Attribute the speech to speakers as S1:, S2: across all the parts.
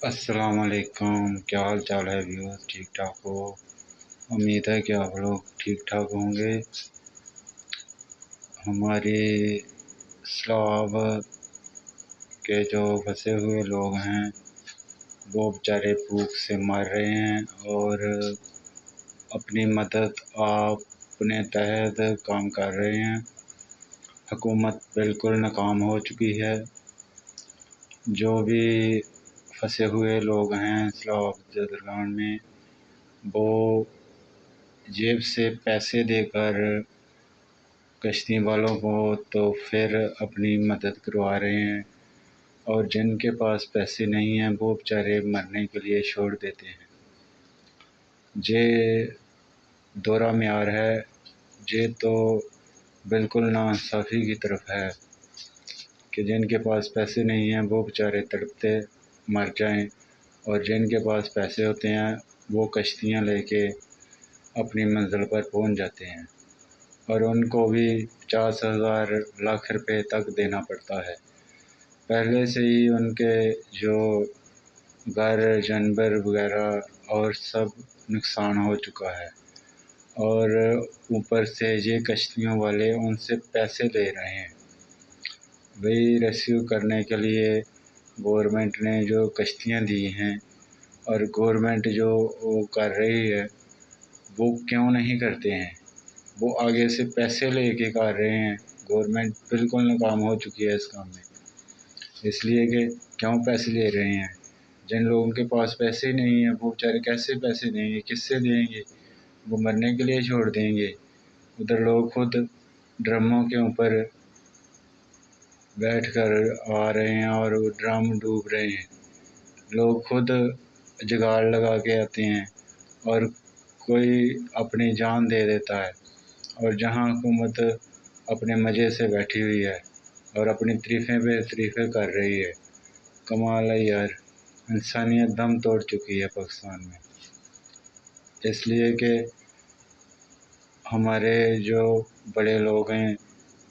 S1: السلام علیکم، کیا حال چال ہے ویور؟ ٹھیک ٹھاک ہو؟ امید ہے کہ آپ لوگ ٹھیک ٹھاک ہوں گے۔ ہماری سیلاب کے جو پھنسے ہوئے لوگ ہیں وہ بیچارے بھوک سے مر رہے ہیں اور اپنی مدد آپ اپنے تحت کام کر رہے ہیں۔ حکومت بالکل ناکام ہو چکی ہے۔ جو بھی پھنسے ہوئے لوگ ہیں سیلاب زلزلہ میں، وہ جیب سے پیسے دے کر کشتی والوں کو تو پھر اپنی مدد کروا رہے ہیں، اور جن کے پاس پیسے نہیں ہیں وہ بیچارے مرنے کے لیے چھوڑ دیتے ہیں۔ یہ دورہ معیار ہے، یہ تو بالکل ناانصافی کی طرف ہے کہ جن کے پاس پیسے نہیں ہیں وہ بیچارے تڑپتے مر جائیں، اور جن کے پاس پیسے ہوتے ہیں وہ کشتیاں لے کے اپنی منزل پر پہنچ جاتے ہیں، اور ان کو بھی 50,000 لاکھ روپے تک دینا پڑتا ہے۔ پہلے سے ہی ان کے جو گھر جانور وغیرہ اور سب نقصان ہو چکا ہے، اور اوپر سے یہ کشتیوں والے ان سے پیسے لے رہے ہیں۔ وہی ریسکیو کرنے کے لیے گورنمنٹ نے جو کشتیاں دی ہیں، اور گورنمنٹ جو وہ کر رہی ہے وہ کیوں نہیں کرتے ہیں؟ وہ آگے سے پیسے لے کے کر رہے ہیں۔ گورنمنٹ بالکل ناکام ہو چکی ہے اس کام میں، اس لیے کہ کیوں پیسے لے رہے ہیں؟ جن لوگوں کے پاس پیسے نہیں ہیں وہ بیچارے کیسے پیسے دیں گے؟ کس سے دیں گے؟ وہ مرنے کے لیے چھوڑ دیں گے؟ ادھر لوگ خود ڈرموں کے اوپر بیٹھ کر آ رہے ہیں اور وہ ڈرم ڈوب رہے ہیں۔ لوگ خود جگاڑ لگا کے آتے ہیں، اور کوئی اپنی جان دے دیتا ہے، اور جہاں حکومت اپنے مزے سے بیٹھی ہوئی ہے اور اپنی تعریفیں پہ تعریفیں کر رہی ہے۔ کمال ہے یار، انسانیت دم توڑ چکی ہے پاکستان میں۔ اس لیے کہ ہمارے جو بڑے لوگ ہیں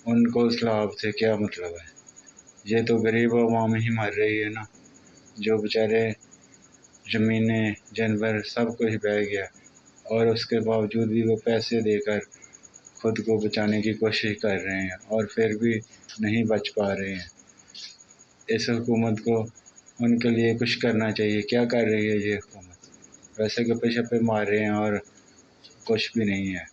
S1: ان کو سیلاب سے کیا مطلب ہے؟ یہ تو غریب عوام ہی مر رہی ہے نا، جو بیچارے زمینیں جانور سب کچھ بہہ گیا، اور اس کے باوجود بھی وہ پیسے دے کر خود کو بچانے کی کوشش کر رہے ہیں، اور پھر بھی نہیں بچ پا رہے ہیں۔ اس حکومت کو ان کے لیے کچھ کرنا چاہیے۔ کیا کر رہی ہے یہ حکومت؟ ویسے گپے شپے مار رہے ہیں اور کچھ بھی نہیں ہے۔